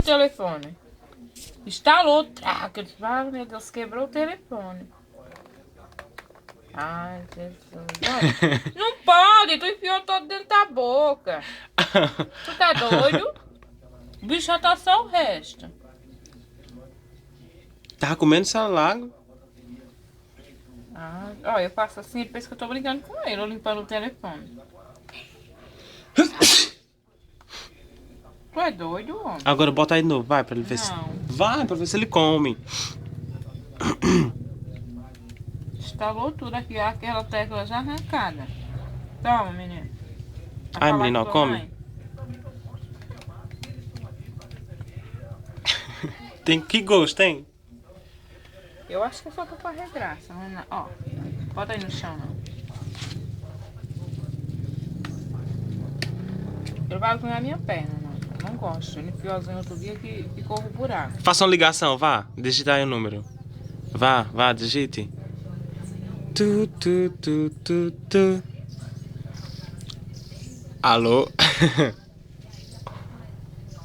telefone. Instalou, traca. Ah, meu Deus, quebrou o telefone. Ai, Jesus. Não pode, tu enfiou todo dentro da boca. Tu tá doido? O bicho já tá só o resto. Tava comendo celular. Ah, ó, eu faço assim, ele pensa que eu tô brincando com ele, ou limpando o telefone. Tu é doido, homem? Agora bota aí de novo, vai, pra ele ver se... Não. Vai, pra ver se ele come. Instalou tudo aqui, aquela tecla já arrancada. Toma, menino. Vai Ai, falar menino, com ó, tua come. mãe. Tem que gosto, hein? Eu acho que é só pra fazer graça. Não, ó, bota aí no chão, não. Ele vai comer a minha perna, não. Eu não gosto. Ele enfiou as unhas outro dia que ficou o buraco. Faça uma ligação, vá. Digita aí o número. Vá, digite. Tu. Alô?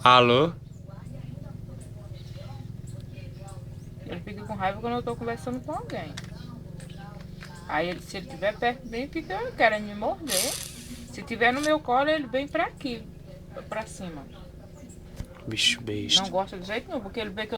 Alô? Ele fica com raiva quando eu tô conversando com alguém. Aí ele, se ele estiver perto de mim, fica querendo me morder. Se tiver no meu colo, ele vem pra aqui, pra cima. Bicho besta. Não gosta de jeito nenhum, porque ele vê que eu